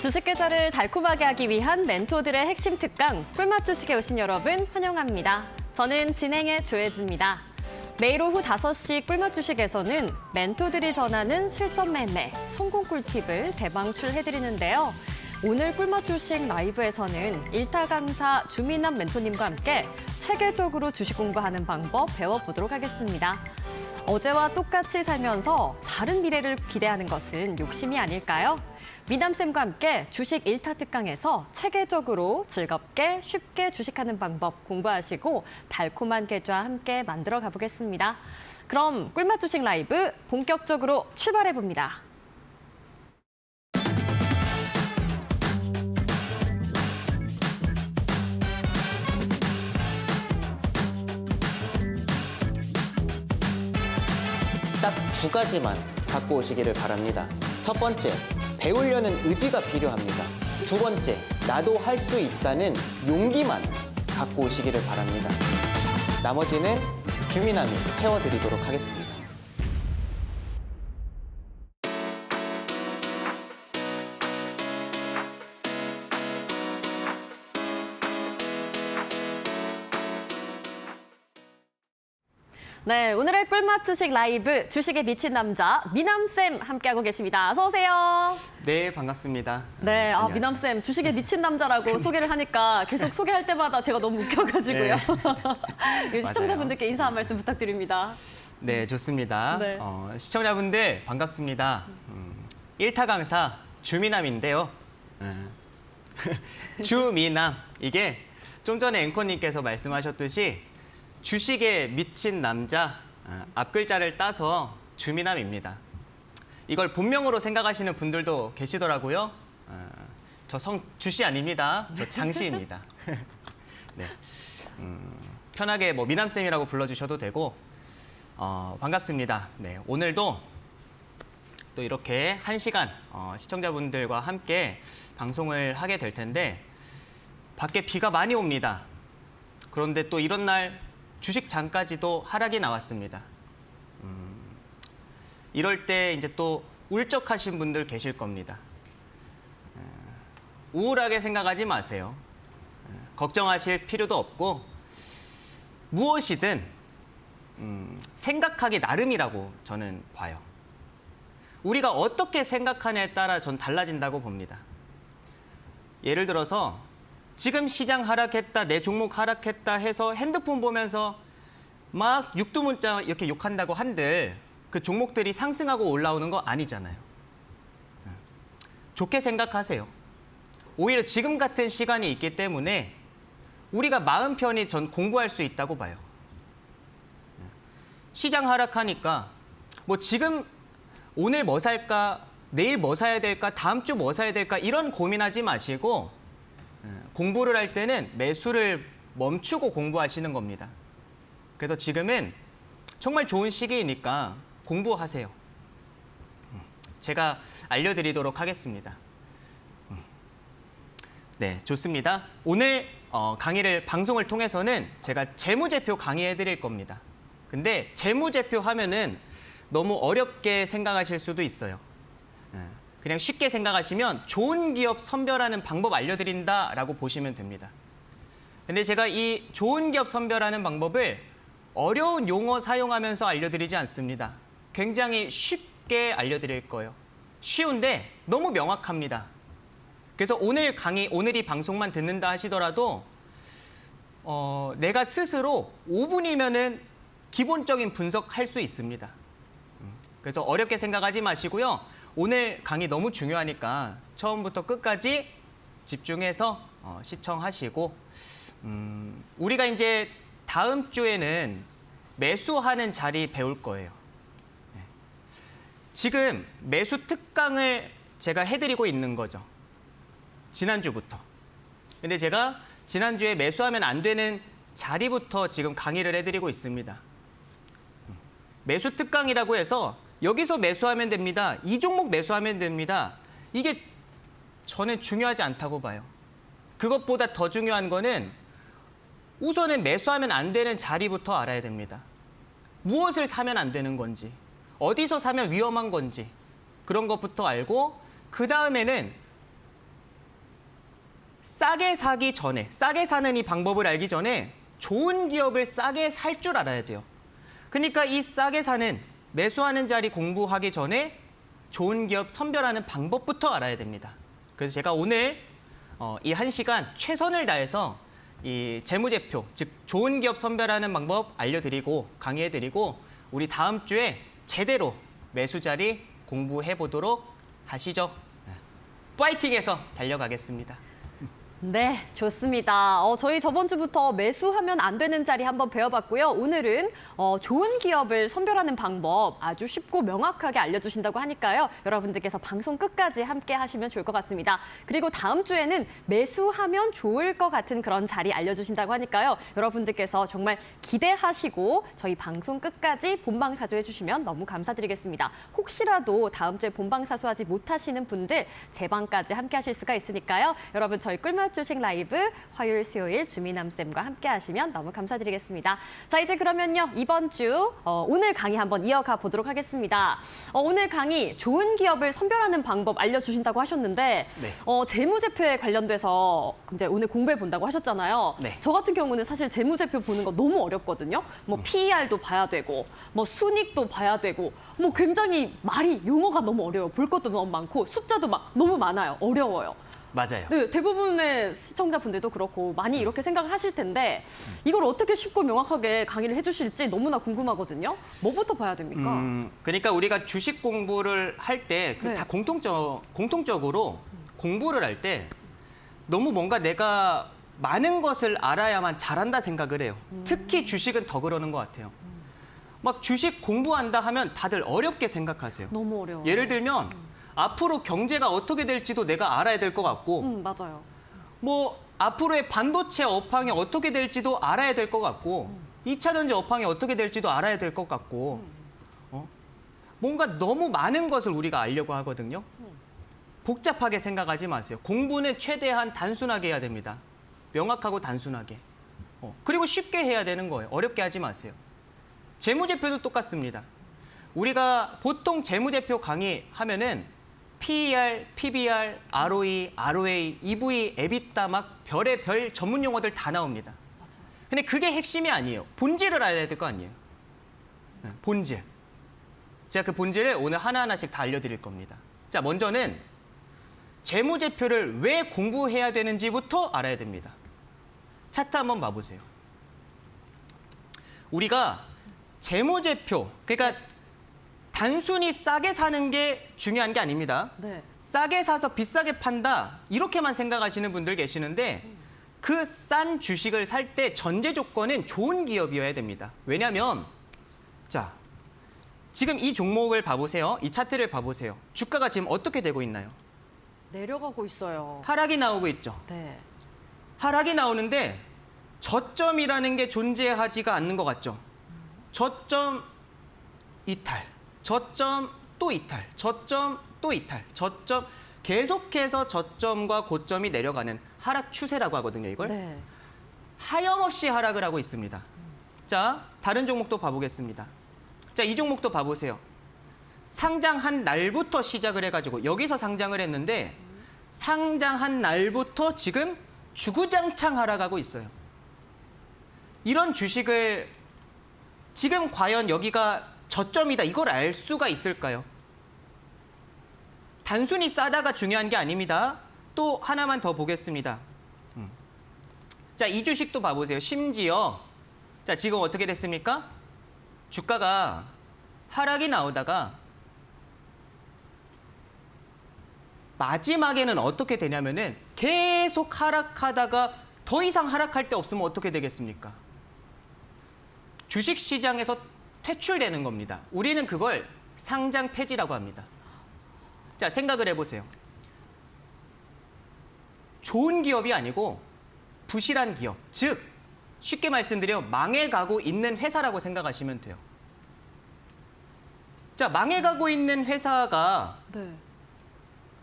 주식 계좌를 달콤하게 하기 위한 멘토들의 핵심 특강, 꿀맛 주식에 오신 여러분 환영합니다. 저는 진행의 조혜지입니다. 매일 오후 5시 꿀맛 주식에서는 멘토들이 전하는 실전 매매, 성공 꿀팁을 대방출해드리는데요. 오늘 꿀맛 주식 라이브에서는 일타 강사 주민남 멘토님과 함께 체계적으로 주식 공부하는 방법 배워보도록 하겠습니다. 어제와 똑같이 살면서 다른 미래를 기대하는 것은 욕심이 아닐까요? 미남쌤과 함께 주식 1타 특강에서 체계적으로 즐겁게 쉽게 주식하는 방법 공부하시고 달콤한 계좌 함께 만들어 가보겠습니다. 그럼 꿀맛 주식 라이브 본격적으로 출발해봅니다. 딱 두 가지만 갖고 오시기를 바랍니다. 첫 번째, 배우려는 의지가 필요합니다. 두 번째, 나도 할 수 있다는 용기만 갖고 오시기를 바랍니다. 나머지는 주민함이 채워드리도록 하겠습니다. 네, 오늘의 꿀맛 주식 라이브 주식에 미친 남자 미남쌤 함께하고 계십니다. 어서 오세요. 네, 반갑습니다. 네, 안녕하세요. 미남쌤 주식에 미친 남자라고 소개를 하니까 계속 소개할 때마다 제가 너무 웃겨가지고요. 네. 시청자분들께 인사 한 말씀 부탁드립니다. 네, 좋습니다. 네. 시청자분들 반갑습니다. 1타 강사 주미남인데요. 주미남, 이게 좀 전에 앵커님께서 말씀하셨듯이 주식에 미친 남자, 앞글자를 따서 주미남입니다. 이걸 본명으로 생각하시는 분들도 계시더라고요. 저 주씨 아닙니다. 저 장씨입니다. 네. 편하게 뭐 미남쌤이라고 불러주셔도 되고 반갑습니다. 네, 오늘도 또 이렇게 1시간 시청자분들과 함께 방송을 하게 될 텐데 밖에 비가 많이 옵니다. 그런데 또 이런 날 주식장까지도 하락이 나왔습니다. 이럴 때 이제 또 울적하신 분들 계실 겁니다. 우울하게 생각하지 마세요. 걱정하실 필요도 없고 무엇이든 생각하기 나름이라고 저는 봐요. 우리가 어떻게 생각하냐에 따라 전 달라진다고 봅니다. 예를 들어서 지금 시장 하락했다, 내 종목 하락했다 해서 핸드폰 보면서 막 육두문자 이렇게 욕한다고 한들 그 종목들이 상승하고 올라오는 거 아니잖아요. 좋게 생각하세요. 오히려 지금 같은 시간이 있기 때문에 우리가 마음 편히 전 공부할 수 있다고 봐요. 시장 하락하니까 뭐 지금 오늘 뭐 살까, 내일 뭐 사야 될까, 다음 주 뭐 사야 될까 이런 고민하지 마시고 공부를 할 때는 매수를 멈추고 공부하시는 겁니다. 그래서 지금은 정말 좋은 시기이니까 공부하세요. 제가 알려드리도록 하겠습니다. 네, 좋습니다. 오늘 방송을 통해서는 제가 재무제표 강의해 드릴 겁니다. 근데 재무제표 하면은 너무 어렵게 생각하실 수도 있어요. 그냥 쉽게 생각하시면 좋은 기업 선별하는 방법 알려드린다라고 보시면 됩니다. 근데 제가 이 좋은 기업 선별하는 방법을 어려운 용어 사용하면서 알려드리지 않습니다. 굉장히 쉽게 알려드릴 거예요. 쉬운데 너무 명확합니다. 그래서 오늘 강의, 오늘 이 방송만 듣는다 하시더라도 내가 스스로 5분이면은 기본적인 분석할 수 있습니다. 그래서 어렵게 생각하지 마시고요. 오늘 강의 너무 중요하니까 처음부터 끝까지 집중해서 시청하시고 우리가 이제 다음 주에는 매수하는 자리 배울 거예요. 지금 매수 특강을 제가 해드리고 있는 거죠. 지난주부터. 근데 제가 지난주에 매수하면 안 되는 자리부터 지금 강의를 해드리고 있습니다. 매수 특강이라고 해서 여기서 매수하면 됩니다. 이 종목 매수하면 됩니다. 이게 저는 중요하지 않다고 봐요. 그것보다 더 중요한 거는 우선은 매수하면 안 되는 자리부터 알아야 됩니다. 무엇을 사면 안 되는 건지, 어디서 사면 위험한 건지 그런 것부터 알고 그 다음에는 싸게 사기 전에, 싸게 사는 이 방법을 알기 전에 좋은 기업을 싸게 살 줄 알아야 돼요. 그러니까 이 싸게 사는, 매수하는 자리 공부하기 전에 좋은 기업 선별하는 방법부터 알아야 됩니다. 그래서 제가 오늘 이 1시간 최선을 다해서 이 재무제표, 즉 좋은 기업 선별하는 방법 알려드리고 강의해드리고 우리 다음 주에 제대로 매수 자리 공부해 보도록 하시죠. 파이팅해서 달려가겠습니다. 네, 좋습니다. 저희 저번 주부터 매수하면 안 되는 자리 한번 배워봤고요. 오늘은 좋은 기업을 선별하는 방법 아주 쉽고 명확하게 알려주신다고 하니까요. 여러분들께서 방송 끝까지 함께 하시면 좋을 것 같습니다. 그리고 다음 주에는 매수하면 좋을 것 같은 그런 자리 알려주신다고 하니까요. 여러분들께서 정말 기대하시고 저희 방송 끝까지 본방사수 해주시면 너무 감사드리겠습니다. 혹시라도 다음 주에 본방사수하지 못하시는 분들 재방까지 함께 하실 수가 있으니까요. 여러분 저희 꿀맛 주식 라이브 화요일, 수요일 주미남쌤과 함께 하시면 너무 감사드리겠습니다. 자, 이제 그러면요. 이번 주 오늘 강의 한번 이어가 보도록 하겠습니다. 오늘 강의 좋은 기업을 선별하는 방법 알려주신다고 하셨는데 네. 재무제표에 관련돼서 이제 오늘 공부해 본다고 하셨잖아요. 네. 저 같은 경우는 사실 재무제표 보는 거 너무 어렵거든요. 뭐 PER도 봐야 되고 뭐 순이익도 봐야 되고 뭐 굉장히 말이 용어가 너무 어려워요. 볼 것도 너무 많고 숫자도 막 너무 많아요. 어려워요. 맞아요. 네, 대부분의 시청자분들도 그렇고 많이 이렇게 생각을 하실 텐데 이걸 어떻게 쉽고 명확하게 강의를 해주실지 너무나 궁금하거든요. 뭐부터 봐야 됩니까? 그러니까 우리가 주식 공부를 할 때 네. 다 공통적으로 공부를 할 때 너무 뭔가 내가 많은 것을 알아야만 잘한다 생각을 해요. 특히 주식은 더 그러는 것 같아요. 막 주식 공부한다 하면 다들 어렵게 생각하세요. 너무 어려워요. 예를 들면 앞으로 경제가 어떻게 될지도 내가 알아야 될 것 같고 맞아요. 뭐 앞으로의 반도체 업황이 어떻게 될지도 알아야 될 것 같고 2차 전지 업황이 어떻게 될지도 알아야 될 것 같고 뭔가 너무 많은 것을 우리가 알려고 하거든요. 복잡하게 생각하지 마세요. 공부는 최대한 단순하게 해야 됩니다. 명확하고 단순하게. 그리고 쉽게 해야 되는 거예요. 어렵게 하지 마세요. 재무제표도 똑같습니다. 우리가 보통 재무제표 강의하면은 PER, PBR, ROE, ROA, EV, EBITDA 막 별의 별 전문 용어들 다 나옵니다. 근데 그게 핵심이 아니에요. 본질을 알아야 될 거 아니에요. 네, 본질. 제가 그 본질을 오늘 하나하나씩 다 알려드릴 겁니다. 자, 먼저는 재무제표를 왜 공부해야 되는지부터 알아야 됩니다. 차트 한번 봐보세요. 우리가 재무제표, 그러니까 단순히 싸게 사는 게 중요한 게 아닙니다. 네. 싸게 사서 비싸게 판다 이렇게만 생각하시는 분들 계시는데 그 싼 주식을 살 때 전제 조건은 좋은 기업이어야 됩니다. 왜냐하면 자 지금 이 종목을 봐보세요. 이 차트를 봐보세요. 주가가 지금 어떻게 되고 있나요? 내려가고 있어요. 하락이 나오고 있죠. 네. 하락이 나오는데 저점이라는 게 존재하지가 않는 것 같죠. 저점 이탈, 저점 또 이탈, 저점 또 이탈, 저점 계속해서 저점과 고점이 내려가는 하락 추세라고 하거든요, 이걸. 네. 하염없이 하락을 하고 있습니다. 자, 다른 종목도 봐보겠습니다. 자, 이 종목도 봐보세요. 상장한 날부터 시작을 해가지고 여기서 상장을 했는데 상장한 날부터 지금 주구장창 하락하고 있어요. 이런 주식을 지금 과연 여기가 저점이다 이걸 알 수가 있을까요? 단순히 싸다가 중요한 게 아닙니다. 또 하나만 더 보겠습니다. 자, 이 주식도 봐보세요. 심지어 자 지금 어떻게 됐습니까? 주가가 하락이 나오다가 마지막에는 어떻게 되냐면은 계속 하락하다가 더 이상 하락할 데 없으면 어떻게 되겠습니까? 주식시장에서 퇴출되는 겁니다. 우리는 그걸 상장 폐지라고 합니다. 자, 생각을 해보세요. 좋은 기업이 아니고 부실한 기업, 즉 쉽게 말씀드려 망해가고 있는 회사라고 생각하시면 돼요. 자, 망해가고 있는 회사가 네.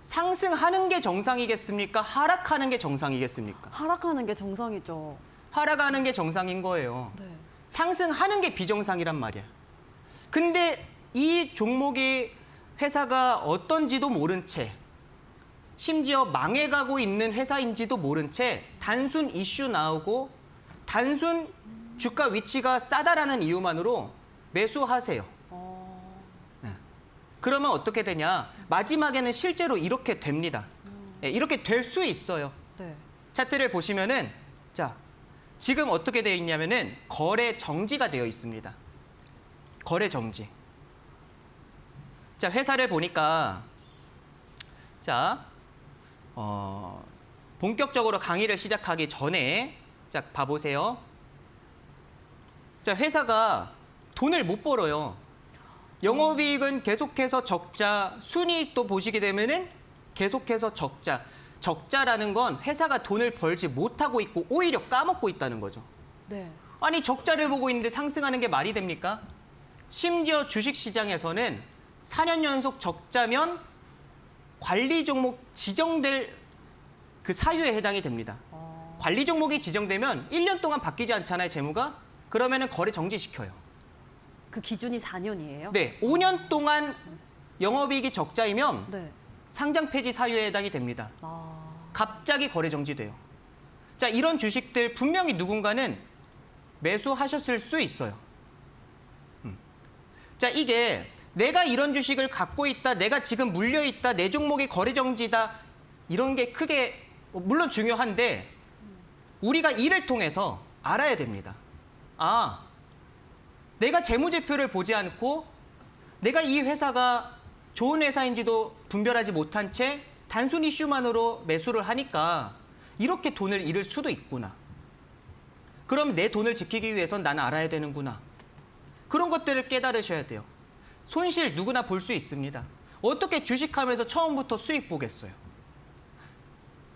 상승하는 게 정상이겠습니까? 하락하는 게 정상이겠습니까? 하락하는 게 정상이죠. 하락하는 게 정상인 거예요. 네. 상승하는 게 비정상이란 말이야. 근데 이 종목이 회사가 어떤지도 모른 채 심지어 망해가고 있는 회사인지도 모른 채 단순 이슈 나오고 단순 주가 위치가 싸다라는 이유만으로 매수하세요. 네. 그러면 어떻게 되냐? 마지막에는 실제로 이렇게 됩니다. 네, 이렇게 될 수 있어요. 네. 차트를 보시면은 자, 지금 어떻게 되어 있냐면은 거래 정지가 되어 있습니다. 거래 정지. 자, 회사를 보니까 자, 본격적으로 강의를 시작하기 전에 자, 봐보세요. 자, 회사가 돈을 못 벌어요. 영업이익은 계속해서 적자, 순이익도 보시게 되면은 계속해서 적자. 적자라는 건 회사가 돈을 벌지 못하고 있고 오히려 까먹고 있다는 거죠. 네. 아니, 적자를 보고 있는데 상승하는 게 말이 됩니까? 심지어 주식시장에서는 4년 연속 적자면 관리 종목 지정될 그 사유에 해당이 됩니다. 관리 종목이 지정되면 1년 동안 바뀌지 않잖아요, 재무가? 그러면은 거래 정지시켜요. 그 기준이 4년이에요? 네, 5년 동안 영업이익이 적자이면 네. 상장 폐지 사유에 해당이 됩니다. 아, 갑자기 거래 정지돼요. 자, 이런 주식들 분명히 누군가는 매수하셨을 수 있어요. 자, 이게 내가 이런 주식을 갖고 있다, 내가 지금 물려 있다, 내 종목이 거래 정지다, 이런 게 크게 물론 중요한데 우리가 이를 통해서 알아야 됩니다. 아, 내가 재무제표를 보지 않고 내가 이 회사가 좋은 회사인지도 분별하지 못한 채 단순 이슈만으로 매수를 하니까 이렇게 돈을 잃을 수도 있구나. 그럼 내 돈을 지키기 위해선 나는 알아야 되는구나. 그런 것들을 깨달으셔야 돼요. 손실 누구나 볼 수 있습니다. 어떻게 주식하면서 처음부터 수익 보겠어요?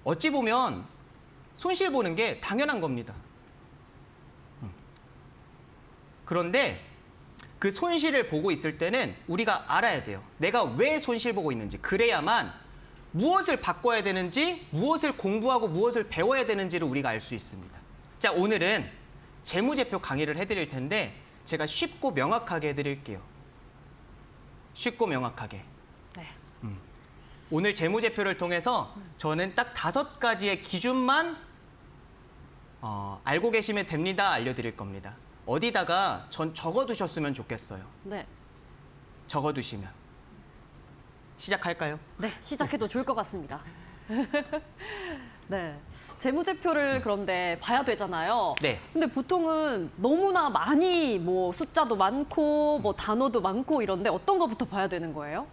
어찌 보면 손실 보는 게 당연한 겁니다. 그런데 그 손실을 보고 있을 때는 우리가 알아야 돼요. 내가 왜 손실 보고 있는지. 그래야만 무엇을 바꿔야 되는지, 무엇을 공부하고 무엇을 배워야 되는지를 우리가 알 수 있습니다. 자, 오늘은 재무제표 강의를 해드릴 텐데 제가 쉽고 명확하게 해드릴게요. 쉽고 명확하게. 네. 오늘 재무제표를 통해서 저는 딱 5가지의 기준만 알고 계시면 됩니다. 알려드릴 겁니다. 어디다가 전 적어두셨으면 좋겠어요. 네. 적어두시면. 시작할까요? 네, 시작해도 좋을 것 같습니다. 네. 재무제표를 그런데 봐야 되잖아요. 네. 근데 보통은 너무나 많이 뭐 숫자도 많고 뭐 단어도 많고 이런데 어떤 거부터 봐야 되는 거예요?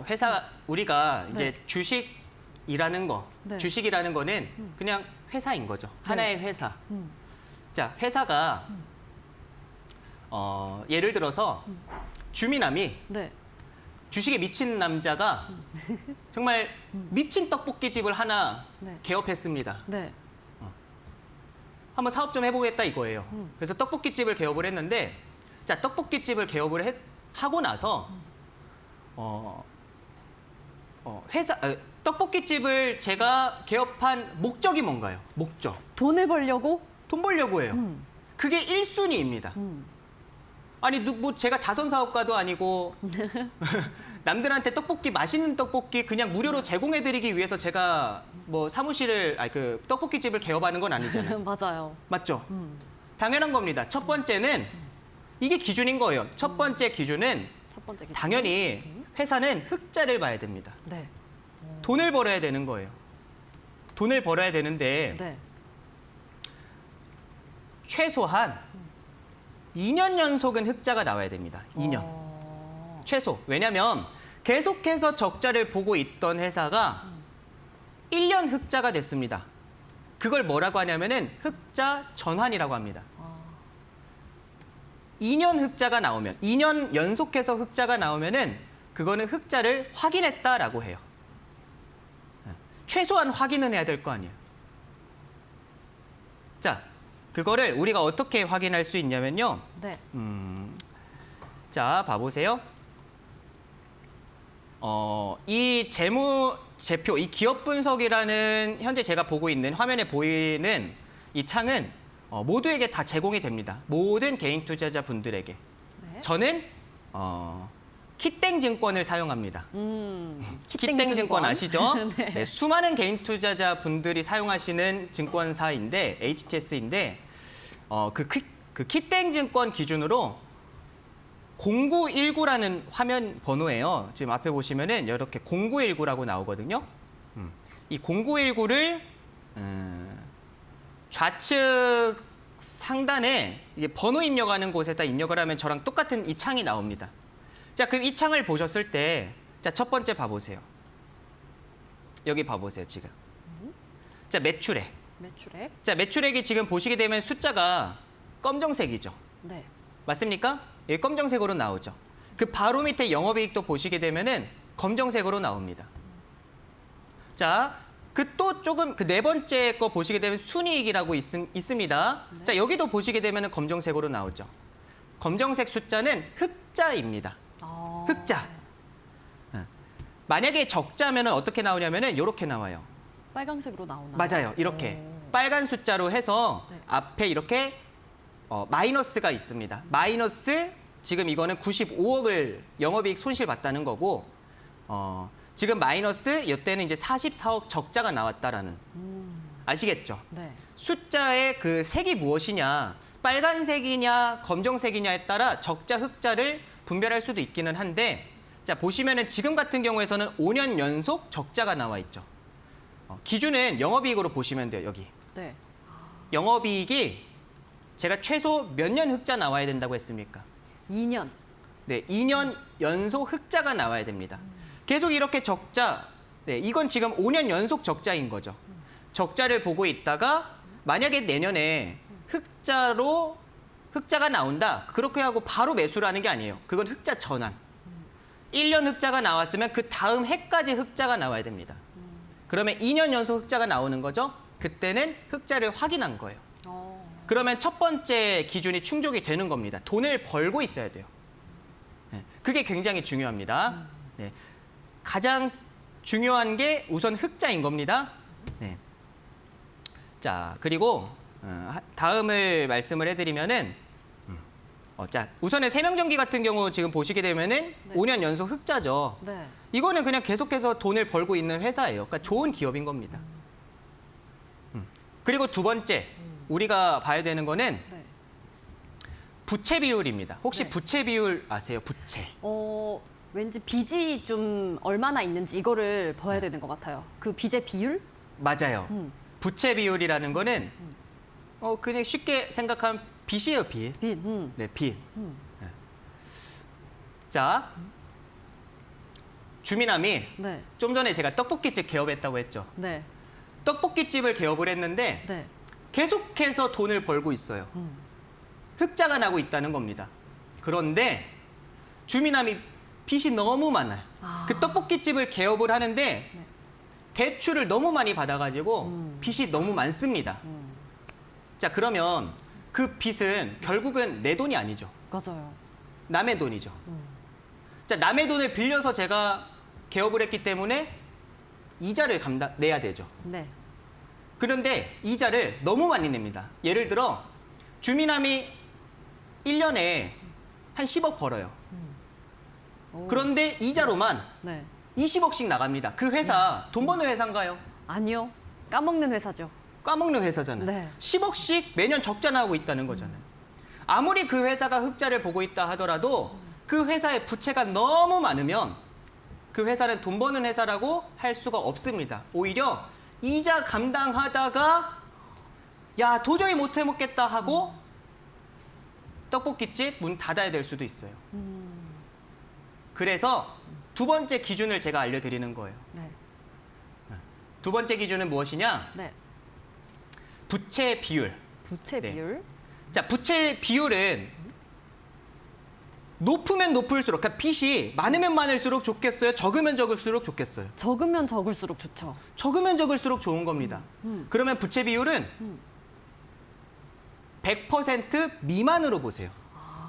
회사 우리가 네. 이제 주식이라는 거, 네. 주식이라는 거는 그냥 회사인 거죠. 하나의 회사. 음. 자, 회사가 예를 들어서 주미남이 네. 주식에 미친 남자가 정말 미친 떡볶이 집을 하나 네. 개업했습니다. 네. 한번 사업 좀 해보겠다 이거예요. 그래서 떡볶이 집을 개업을 했는데, 자, 떡볶이 집을 개업을 하고 나서 떡볶이 집을 제가 개업한 목적이 뭔가요? 목적. 돈을 벌려고? 돈 벌려고 해요. 음. 그게 1순위입니다. 아니, 뭐 제가 자선 사업가도 아니고 남들한테 떡볶이, 맛있는 떡볶이 그냥 무료로 제공해드리기 위해서 제가 뭐 그 떡볶이 집을 개업하는 건 아니잖아요. 맞아요. 맞죠? 당연한 겁니다. 첫 번째는 이게 기준인 거예요. 첫 번째 기준은 첫 번째 기준. 당연히 회사는 흑자를 봐야 됩니다. 네. 돈을 벌어야 되는 거예요. 돈을 벌어야 되는데 네. 최소한 2년 연속은 흑자가 나와야 됩니다. 2년. 최소. 왜냐하면 계속해서 적자를 보고 있던 회사가 1년 흑자가 됐습니다. 그걸 뭐라고 하냐면은 흑자 전환이라고 합니다. 2년 흑자가 나오면, 2년 연속해서 흑자가 나오면은 그거는 흑자를 확인했다라고 해요. 최소한 확인은 해야 될 거 아니에요. 자, 그거를 우리가 어떻게 확인할 수 있냐면요. 네. 자, 봐보세요. 이 재무제표, 이 기업 분석이라는 현재 제가 보고 있는 화면에 보이는 이 창은 모두에게 다 제공이 됩니다. 모든 개인 투자자 분들에게. 네. 저는 키땡증권을 사용합니다. 키땡증권. 키땡증권 아시죠? 네. 네, 수많은 개인 투자자 분들이 사용하시는 증권사인데 HTS인데 그 키땡증권 기준으로 0919라는 화면 번호예요. 지금 앞에 보시면은 이렇게 0919라고 나오거든요. 이 0919를 좌측 상단에 이게 번호 입력하는 곳에다 입력을 하면 저랑 똑같은 이 창이 나옵니다. 자, 그럼 이 창을 보셨을 때, 자, 첫 번째 봐보세요. 여기 봐보세요, 지금. 자, 매출액. 매출액. 자, 매출액이 지금 보시게 되면 숫자가 검정색이죠. 네. 맞습니까? 예, 검정색으로 나오죠. 그 바로 밑에 영업이익도 보시게 되면은 검정색으로 나옵니다. 자, 그 또 조금 그 네 번째 거 보시게 되면 순이익이라고 있습니다. 네. 자, 여기도 보시게 되면은 검정색으로 나오죠. 검정색 숫자는 흑자입니다. 흑자. 만약에 적자면은 어떻게 나오냐면은 이렇게 나와요. 빨강색으로 나오나? 맞아요. 이렇게 오. 빨간 숫자로 해서 네. 앞에 이렇게 마이너스가 있습니다. 마이너스 지금 이거는 95억을 영업이익 손실 봤다는 거고 지금 마이너스 이때는 이제 44억 적자가 나왔다라는 아시겠죠? 네. 숫자의 그 색이 무엇이냐 빨간색이냐 검정색이냐에 따라 적자 흑자를 분별할 수도 있기는 한데 자 보시면은 지금 같은 경우에서는 5년 연속 적자가 나와 있죠. 기준은 영업이익으로 보시면 돼요. 여기 네. 영업이익이 제가 최소 몇 년 흑자 나와야 된다고 했습니까? 2년. 네, 2년 연속 흑자가 나와야 됩니다. 계속 이렇게 적자, 네, 이건 지금 5년 연속 적자인 거죠. 적자를 보고 있다가 만약에 내년에 흑자가 나온다. 그렇게 하고 바로 매수를 하는 게 아니에요. 그건 흑자 전환. 1년 흑자가 나왔으면 그 다음 해까지 흑자가 나와야 됩니다. 그러면 2년 연속 흑자가 나오는 거죠. 그때는 흑자를 확인한 거예요. 그러면 첫 번째 기준이 충족이 되는 겁니다. 돈을 벌고 있어야 돼요. 네, 그게 굉장히 중요합니다. 네, 가장 중요한 게 우선 흑자인 겁니다. 네. 자, 그리고 다음을 말씀을 해드리면은 자, 우선은 세명전기 같은 경우 지금 보시게 되면은 네. 5년 연속 흑자죠. 네. 이거는 그냥 계속해서 돈을 벌고 있는 회사예요. 그러니까 좋은 기업인 겁니다. 그리고 두 번째, 우리가 봐야 되는 거는 네. 부채 비율입니다. 혹시 네. 부채 비율 아세요? 부채. 왠지 빚이 좀 얼마나 있는지 이거를 봐야 되는 것 같아요. 그 빚의 비율? 맞아요. 음. 부채 비율이라는 거는 그냥 쉽게 생각하면 빚이에요, 빚. 빚. 네, 빚. 음. 네. 자, 주민함이 네. 좀 전에 제가 떡볶이집 개업했다고 했죠. 네. 떡볶이집을 개업을 했는데 네. 계속해서 돈을 벌고 있어요. 흑자가 나고 있다는 겁니다. 그런데 주민함이 빚이 너무 많아요. 아. 그 떡볶이집을 개업을 하는데 대출을 너무 많이 받아가지고 빚이 너무 많습니다. 자, 그러면 그 빚은 결국은 내 돈이 아니죠. 맞아요. 남의 돈이죠. 자, 남의 돈을 빌려서 제가 개업을 했기 때문에 이자를 내야 되죠. 네. 그런데 이자를 너무 많이 냅니다. 예를 들어 주민함이 1년에 한 10억 벌어요. 오. 그런데 이자로만 네. 20억씩 나갑니다. 그 회사 돈 버는 회사인가요? 아니요. 까먹는 회사죠. 까먹는 회사잖아요. 네. 10억씩 매년 적자 나오고 있다는 거잖아요. 아무리 그 회사가 흑자를 보고 있다 하더라도 그 회사의 부채가 너무 많으면 그 회사는 돈 버는 회사라고 할 수가 없습니다. 오히려 이자 감당하다가 야 도저히 못 해먹겠다 하고 떡볶이집 문 닫아야 될 수도 있어요. 그래서 두 번째 기준을 제가 알려드리는 거예요. 네. 두 번째 기준은 무엇이냐? 네. 부채 비율. 부채 네. 비율. 자, 부채 비율은 높으면 높을수록, 그러니까 빚이 많으면 많을수록 좋겠어요? 적으면 적을수록 좋겠어요? 적으면 적을수록 좋죠. 적으면 적을수록 좋은 겁니다. 그러면 부채 비율은 100% 미만으로 보세요.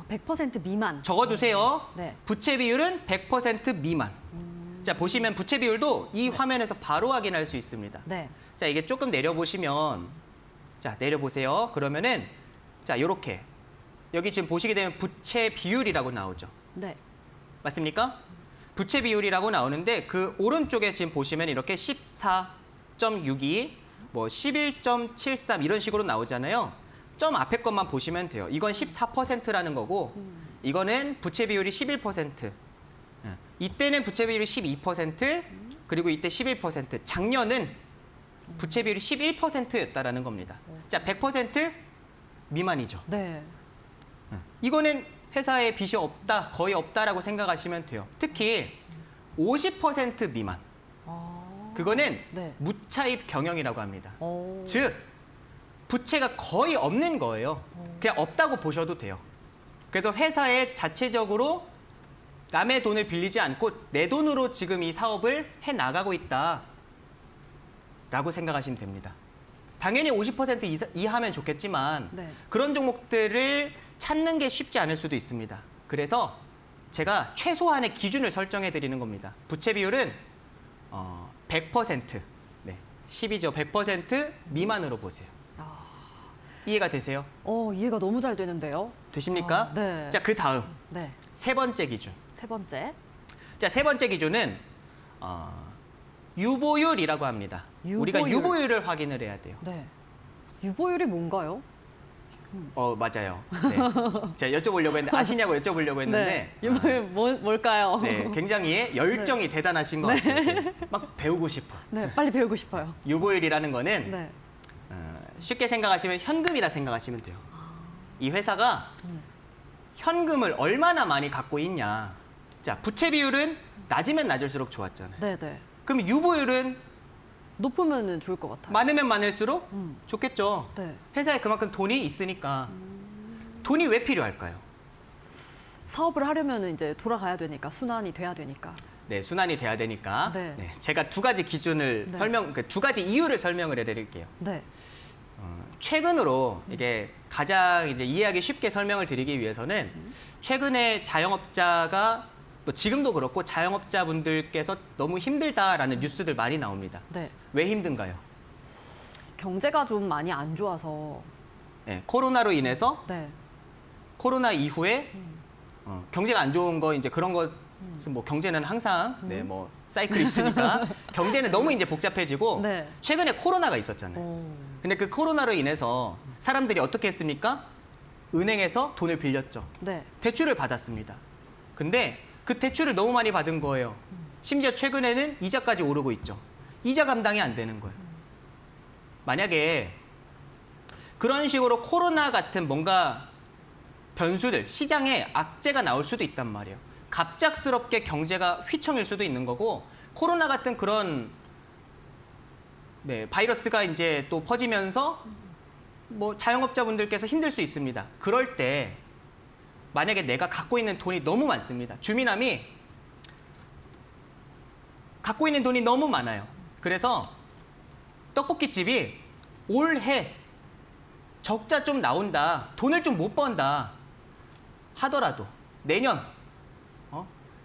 100% 미만. 적어두세요. 네. 부채 비율은 100% 미만. 자, 보시면 부채 비율도 이 화면에서 바로 확인할 수 있습니다. 네. 자, 이게 조금 내려보시면, 자, 내려보세요. 그러면은, 자, 요렇게. 여기 지금 보시게 되면 부채 비율이라고 나오죠. 네. 맞습니까? 부채 비율이라고 나오는데 그 오른쪽에 지금 보시면 이렇게 14.62, 뭐 11.73 이런 식으로 나오잖아요. 점 앞에 것만 보시면 돼요. 이건 14%라는 거고 이거는 부채 비율이 11%. 이때는 부채 비율이 12%, 그리고 이때 11%. 작년은 부채 비율이 11%였다라는 겁니다. 자, 100% 미만이죠. 네. 이거는 회사에 빚이 없다, 거의 없다라고 생각하시면 돼요. 특히 50% 미만. 그거는 네. 무차입 경영이라고 합니다. 오. 즉, 부채가 거의 없는 거예요. 그냥 없다고 보셔도 돼요. 그래서 회사에 자체적으로 남의 돈을 빌리지 않고 내 돈으로 지금 이 사업을 해나가고 있다라고 생각하시면 됩니다. 당연히 50% 이하면 좋겠지만 네. 그런 종목들을 찾는 게 쉽지 않을 수도 있습니다. 그래서 제가 최소한의 기준을 설정해 드리는 겁니다. 부채 비율은 100%, 네, 10이죠. 100% 미만으로 보세요. 이해가 되세요? 이해가 너무 잘 되는데요. 되십니까? 네. 자, 그 다음 네. 세 번째 기준. 세 번째. 자, 세 번째 기준은 유보율이라고 합니다. 우리가 유보율. 유보율을 확인을 해야 돼요. 네. 유보율이 뭔가요? 맞아요. 네. 제가 여쭤보려고 했는데 아시냐고 여쭤보려고 했는데 네. 유보율 뭘까요? 네, 굉장히 열정이 대단하신 것 같아요. 막 배우고 싶어. 네, 빨리 배우고 싶어요. 유보율이라는 거는 네. 쉽게 생각하시면 현금이라 생각하시면 돼요. 이 회사가 현금을 얼마나 많이 갖고 있냐. 자, 부채 비율은 낮으면 낮을수록 좋았잖아요. 네, 네. 그럼 유보율은 높으면은 좋을 것 같아요. 많으면 많을수록 음. 좋겠죠. 네. 회사에 그만큼 돈이 있으니까. 돈이 왜 필요할까요? 사업을 하려면 이제 돌아가야 되니까 순환이 돼야 되니까. 네, 순환이 돼야 되니까. 네. 네, 제가 두 가지 기준을 네. 두 가지 이유를 설명을 해드릴게요. 네. 최근으로 이게 가장 이제 이해하기 쉽게 설명을 드리기 위해서는 최근에 자영업자가 또 지금도 그렇고 자영업자분들께서 너무 힘들다라는 뉴스들 많이 나옵니다. 네. 왜 힘든가요? 경제가 좀 많이 안 좋아서. 네, 코로나로 인해서 네. 코로나 이후에 경제가 안 좋은 거 이제 그런 거 뭐 경제는 항상 네, 뭐 사이클이 있으니까 경제는 너무 이제 복잡해지고 네. 최근에 코로나가 있었잖아요. 오. 근데 그 코로나로 인해서 사람들이 어떻게 했습니까? 은행에서 돈을 빌렸죠. 네. 대출을 받았습니다. 근데 그 대출을 너무 많이 받은 거예요. 심지어 최근에는 이자까지 오르고 있죠. 이자 감당이 안 되는 거예요. 만약에 그런 식으로 코로나 같은 뭔가 변수들, 시장에 악재가 나올 수도 있단 말이에요. 갑작스럽게 경제가 휘청일 수도 있는 거고 코로나 같은 그런 바이러스가 이제 또 퍼지면서 뭐 자영업자분들께서 힘들 수 있습니다. 그럴 때 만약에 내가 갖고 있는 돈이 너무 많습니다. 주민함이 갖고 있는 돈이 너무 많아요. 그래서 떡볶이집이 올해 적자 좀 나온다, 돈을 좀 못 번다 하더라도 내년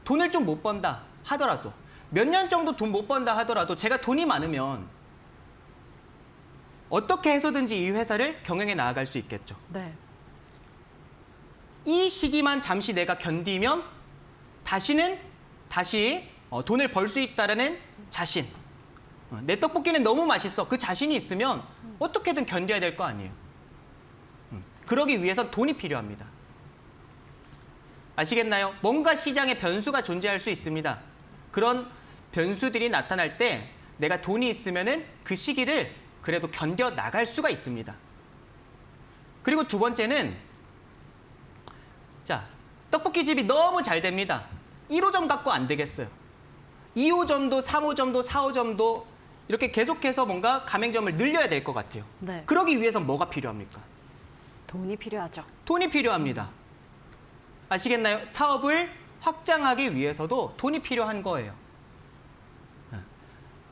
돈을 좀 못 번다 하더라도 몇 년 정도 돈 못 번다 하더라도 제가 돈이 많으면 어떻게 해서든지 이 회사를 경영해 나아갈 수 있겠죠. 네. 이 시기만 잠시 내가 견디면 다시 돈을 벌 수 있다라는 자신. 내 떡볶이는 너무 맛있어. 그 자신이 있으면 어떻게든 견뎌야 될 거 아니에요. 그러기 위해서 돈이 필요합니다. 아시겠나요? 뭔가 시장에 변수가 존재할 수 있습니다. 그런 변수들이 나타날 때 내가 돈이 있으면은 그 시기를 그래도 견뎌 나갈 수가 있습니다. 그리고 두 번째는 자, 떡볶이집이 너무 잘 됩니다. 1호점 갖고 안 되겠어요. 2호점도 3호점도 4호점도 이렇게 계속해서 뭔가 가맹점을 늘려야 될 것 같아요. 네. 그러기 위해서 뭐가 필요합니까? 돈이 필요하죠. 돈이 필요합니다. 아시겠나요? 사업을 확장하기 위해서도 돈이 필요한 거예요.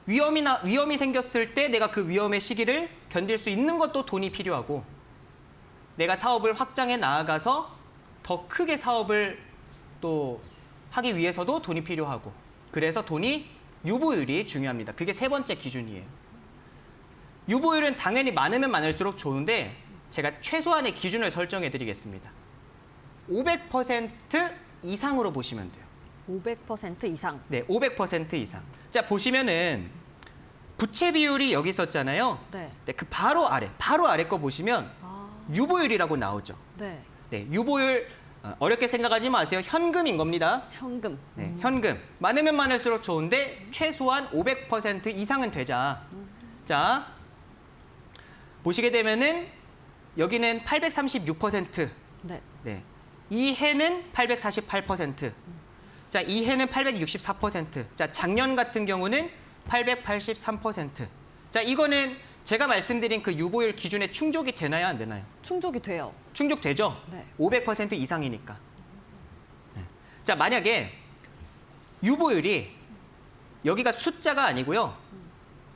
위험이 생겼을 때 내가 그 위험의 시기를 견딜 수 있는 것도 돈이 필요하고 내가 사업을 확장해 나아가서 더 크게 사업을 또 하기 위해서도 돈이 필요하고 그래서 돈이 유보율이 중요합니다. 그게 세 번째 기준이에요. 유보율은 당연히 많으면 많을수록 좋은데 제가 최소한의 기준을 설정해 드리겠습니다. 500% 이상으로 보시면 돼요. 500% 이상. 네, 500% 이상. 자, 보시면은 부채 비율이 여기 있었잖아요. 네. 네, 그 바로 아래 거 보시면 아, 유보율이라고 나오죠. 네. 네, 유보율 어렵게 생각하지 마세요. 현금인 겁니다. 현금. 네, 현금. 많으면 많을수록 좋은데 최소한 500% 이상은 되자. 자, 보시게 되면은 여기는 836%. 네. 네. 이 해는 848%. 자, 이 해는 864%. 자, 작년 같은 경우는 883%. 자, 이거는 제가 말씀드린 그 유보율 기준에 충족이 되나요, 안 되나요? 충족이 돼요. 충족되죠? 네. 500% 이상이니까. 네. 자, 만약에 유보율이 여기가 숫자가 아니고요.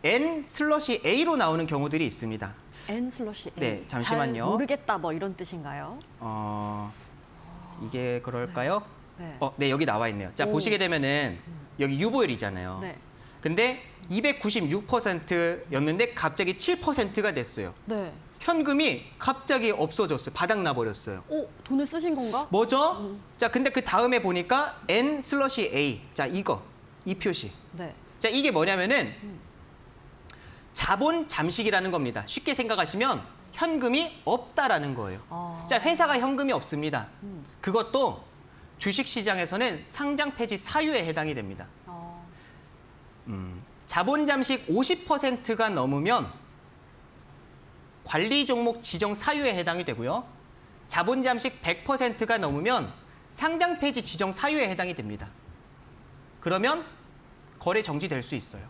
N/A로 나오는 경우들이 있습니다. N/A. 네, 잠시만요. 잘 모르겠다 뭐 이런 뜻인가요? 이게 그럴까요? 네. 네, 여기 나와 있네요. 자, 오. 보시게 되면은 여기 유보율이잖아요. 네. 근데 296%였는데 갑자기 7%가 됐어요. 네. 현금이 갑자기 없어졌어요. 바닥나 버렸어요. 돈을 쓰신 건가? 뭐죠? 자, 근데 그 다음에 보니까 N/A. 자, 이 표시. 네. 자, 이게 뭐냐면은 자본 잠식이라는 겁니다. 쉽게 생각하시면 현금이 없다라는 거예요. 아. 자, 회사가 현금이 없습니다. 그것도 주식 시장에서는 상장 폐지 사유에 해당이 됩니다. 자본 잠식 50%가 넘으면 관리 종목 지정 사유에 해당이 되고요. 자본 잠식 100%가 넘으면 상장 폐지 지정 사유에 해당이 됩니다. 그러면 거래 정지될 수 있어요.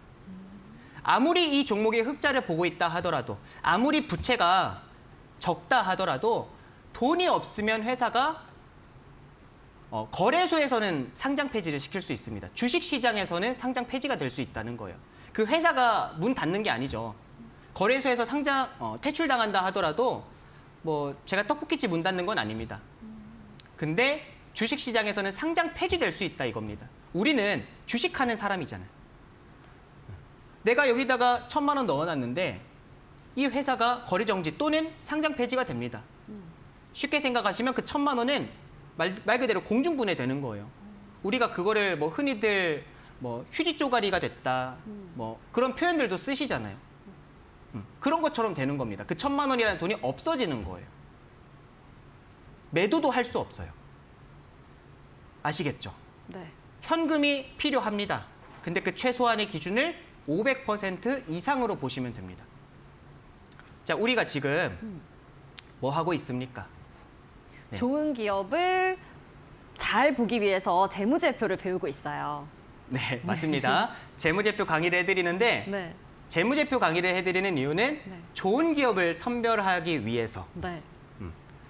아무리 이 종목의 흑자를 보고 있다 하더라도, 아무리 부채가 적다 하더라도 돈이 없으면 회사가 거래소에서는 상장 폐지를 시킬 수 있습니다. 주식 시장에서는 상장 폐지가 될 수 있다는 거예요. 그 회사가 문 닫는 게 아니죠. 거래소에서 상장 퇴출당한다 하더라도 뭐 제가 떡볶이집 문 닫는 건 아닙니다. 근데 주식 시장에서는 상장 폐지될 수 있다 이겁니다. 우리는 주식하는 사람이잖아요. 내가 여기다가 1,000만 원 넣어놨는데 이 회사가 거래 정지 또는 상장 폐지가 됩니다. 쉽게 생각하시면 그 1,000만 원은 말 그대로 공중분해되는 거예요. 우리가 그거를 뭐 흔히들 뭐 휴지 쪼가리가 됐다, 뭐 그런 표현들도 쓰시잖아요. 그런 것처럼 되는 겁니다. 그 1,000만 원이라는 돈이 없어지는 거예요. 매도도 할 수 없어요. 아시겠죠? 네. 현금이 필요합니다. 근데 그 최소한의 기준을 500% 이상으로 보시면 됩니다. 자, 우리가 지금 뭐 하고 있습니까? 네. 좋은 기업을 잘 보기 위해서 재무제표를 배우고 있어요. 네, 맞습니다. 재무제표 강의를 해드리는데 네. 재무제표 강의를 해드리는 이유는 네. 좋은 기업을 선별하기 위해서. 네.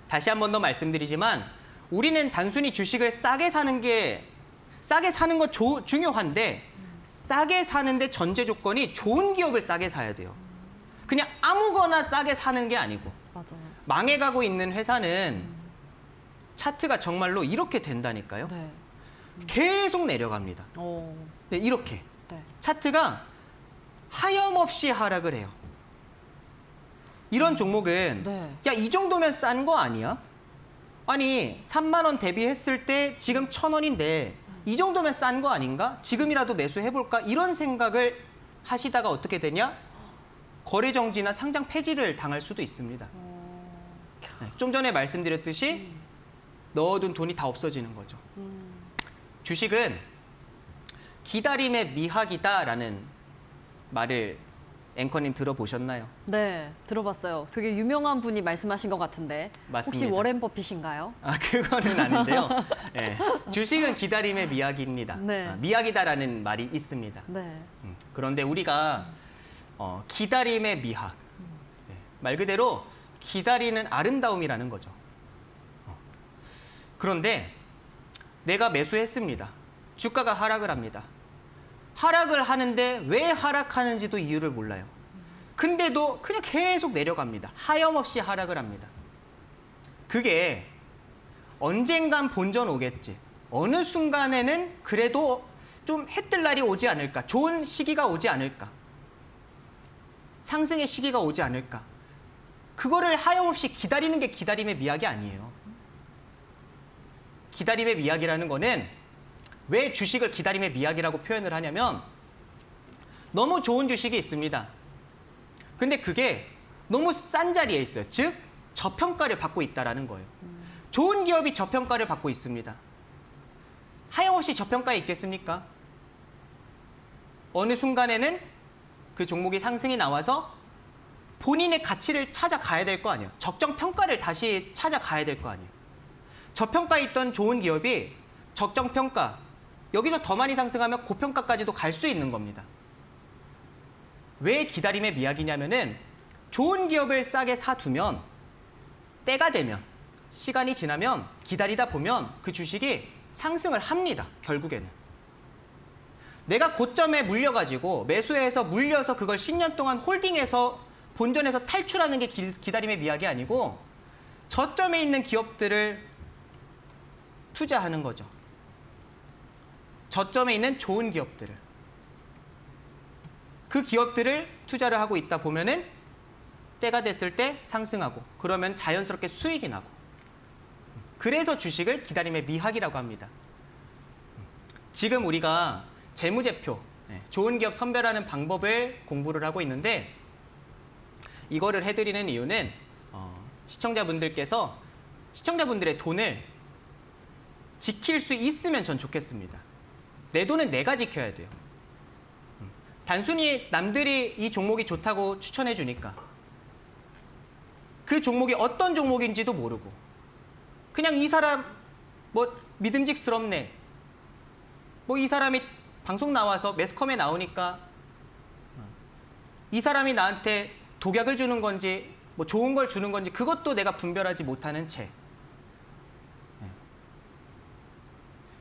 다시 한 번 더 말씀드리지만 우리는 단순히 주식을 싸게 사는 거 중요한데 싸게 사는데 전제 조건이 좋은 기업을 싸게 사야 돼요. 그냥 아무거나 싸게 사는 게 아니고 맞아요. 망해가고 있는 회사는 차트가 정말로 이렇게 된다니까요. 네. 계속 내려갑니다. 네, 이렇게. 네. 차트가 하염없이 하락을 해요. 이런 종목은 네. 야, 이 정도면 싼 거 아니야? 아니, 3만 원 대비했을 때 지금 1,000원인데 이 정도면 싼 거 아닌가? 지금이라도 매수해볼까? 이런 생각을 하시다가 어떻게 되냐? 거래 정지나 상장 폐지를 당할 수도 있습니다. 네, 좀 전에 말씀드렸듯이 넣어둔 돈이 다 없어지는 거죠. 주식은 기다림의 미학이다라는 말을 앵커님 들어보셨나요? 네, 들어봤어요. 되게 유명한 분이 말씀하신 것 같은데. 맞습니다. 혹시 워렌 버핏인가요? 그거는 아닌데요. 네, 주식은 기다림의 미학입니다. 네. 미학이다라는 말이 있습니다. 네. 그런데 우리가 기다림의 미학, 네, 말 그대로 기다리는 아름다움이라는 거죠. 그런데 내가 매수했습니다. 주가가 하락을 합니다. 하락을 하는데 왜 하락하는지도 이유를 몰라요. 근데도 그냥 계속 내려갑니다. 하염없이 하락을 합니다. 그게 언젠간 본전 오겠지. 어느 순간에는 그래도 좀 해뜰 날이 오지 않을까. 좋은 시기가 오지 않을까. 상승의 시기가 오지 않을까. 그거를 하염없이 기다리는 게 기다림의 미학이 아니에요. 기다림의 미학이라는 거는 왜 주식을 기다림의 미학이라고 표현을 하냐면 너무 좋은 주식이 있습니다. 근데 그게 너무 싼 자리에 있어요. 즉 저평가를 받고 있다는 거예요. 좋은 기업이 저평가를 받고 있습니다. 하염없이 저평가에 있겠습니까? 어느 순간에는 그 종목이 상승이 나와서 본인의 가치를 찾아가야 될 거 아니에요. 적정 평가를 다시 찾아가야 될 거 아니에요. 저평가에 있던 좋은 기업이 적정 평가, 여기서 더 많이 상승하면 고평가까지도 갈 수 있는 겁니다. 왜 기다림의 미학이냐면은 좋은 기업을 싸게 사두면 때가 되면 시간이 지나면 기다리다 보면 그 주식이 상승을 합니다. 결국에는. 내가 고점에 물려가지고 매수해서 물려서 그걸 10년 동안 홀딩해서 본전에서 탈출하는 게 기다림의 미학이 아니고 저점에 있는 기업들을 투자하는 거죠. 저점에 있는 좋은 기업들을. 그 기업들을 투자를 하고 있다 보면은 때가 됐을 때 상승하고 그러면 자연스럽게 수익이 나고 그래서 주식을 기다림의 미학이라고 합니다. 지금 우리가 재무제표, 좋은 기업 선별하는 방법을 공부를 하고 있는데 이거를 해드리는 이유는 시청자분들께서 시청자분들의 돈을 지킬 수 있으면 전 좋겠습니다. 내 돈은 내가 지켜야 돼요. 단순히 남들이 이 종목이 좋다고 추천해 주니까 그 종목이 어떤 종목인지도 모르고 그냥 이 사람 뭐 믿음직스럽네. 뭐 이 사람이 방송 나와서 매스컴에 나오니까 이 사람이 나한테 독약을 주는 건지 뭐 좋은 걸 주는 건지 그것도 내가 분별하지 못하는 채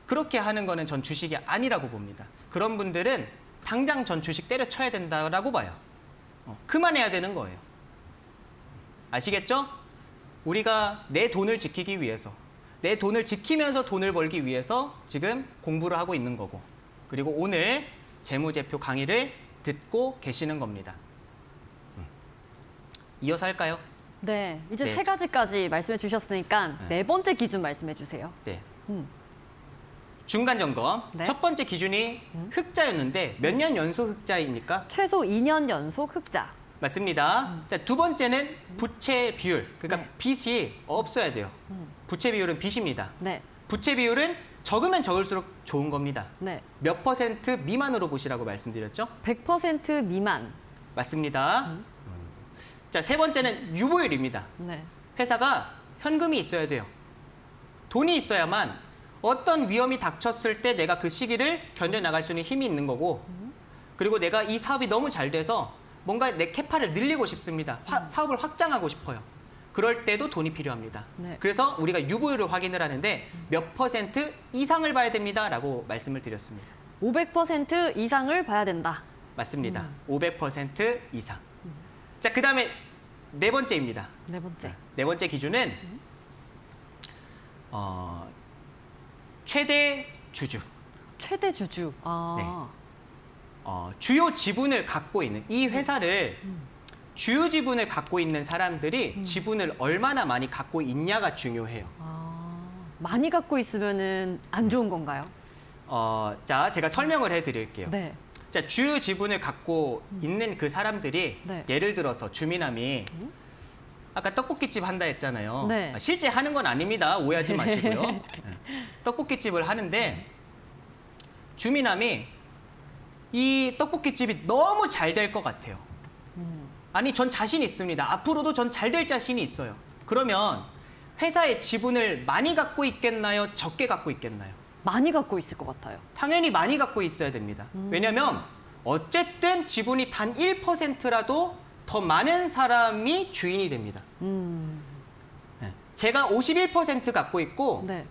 그렇게 하는 거는 전 주식이 아니라고 봅니다. 그런 분들은 당장 전 주식 때려쳐야 된다라고 봐요. 그만해야 되는 거예요. 아시겠죠? 우리가 내 돈을 지키기 위해서 내 돈을 지키면서 돈을 벌기 위해서 지금 공부를 하고 있는 거고 그리고 오늘 재무제표 강의를 듣고 계시는 겁니다. 이어서 할까요? 네, 이제 네. 세 가지까지 말씀해 주셨으니까 네 번째 기준 말씀해 주세요. 네. 음. 중간 점검. 네. 첫 번째 기준이 흑자였는데 몇 년 연속 흑자입니까? 최소 2년 연속 흑자. 맞습니다. 자, 두 번째는 부채 비율. 그러니까 네. 빚이 없어야 돼요. 부채 비율은 빚입니다. 네, 부채 비율은 적으면 적을수록 좋은 겁니다. 네. 몇 퍼센트 미만으로 보시라고 말씀드렸죠? 100% 미만. 맞습니다. 자, 세 번째는 유보율입니다. 네. 회사가 현금이 있어야 돼요. 돈이 있어야만 어떤 위험이 닥쳤을 때 내가 그 시기를 견뎌나갈 수 있는 힘이 있는 거고 그리고 내가 이 사업이 너무 잘 돼서 뭔가 내 캐파를 늘리고 싶습니다. 사업을 확장하고 싶어요. 그럴 때도 돈이 필요합니다. 네. 그래서 우리가 유보율을 확인을 하는데 몇 퍼센트 이상을 봐야 됩니다라고 말씀을 드렸습니다. 500% 이상을 봐야 된다. 맞습니다. 500% 이상. 자, 그다음에 네 번째입니다. 네 번째. 네 번째 기준은 최대 주주. 최대 주주. 아, 주요 지분을 갖고 있는 이 회사를 주요 지분을 갖고 있는 사람들이 지분을 얼마나 많이 갖고 있냐가 중요해요. 많이 갖고 있으면은 안 좋은 건가요? 자, 제가 설명을 해드릴게요. 네. 자, 주요 지분을 갖고 있는 그 사람들이 네. 예를 들어서 주민함이 아까 떡볶이집 한다 했잖아요. 네. 실제 하는 건 아닙니다. 오해하지 마시고요. 네. 떡볶이집을 하는데 주민함이 이 떡볶이집이 너무 잘 될 것 같아요. 아니, 전 자신 있습니다. 앞으로도 전 잘 될 자신이 있어요. 그러면 회사의 지분을 많이 갖고 있겠나요? 적게 갖고 있겠나요? 많이 갖고 있을 것 같아요. 당연히 많이 갖고 있어야 됩니다. 왜냐하면 어쨌든 지분이 단 1%라도 더 많은 사람이 주인이 됩니다. 네. 제가 51% 갖고 있고 네.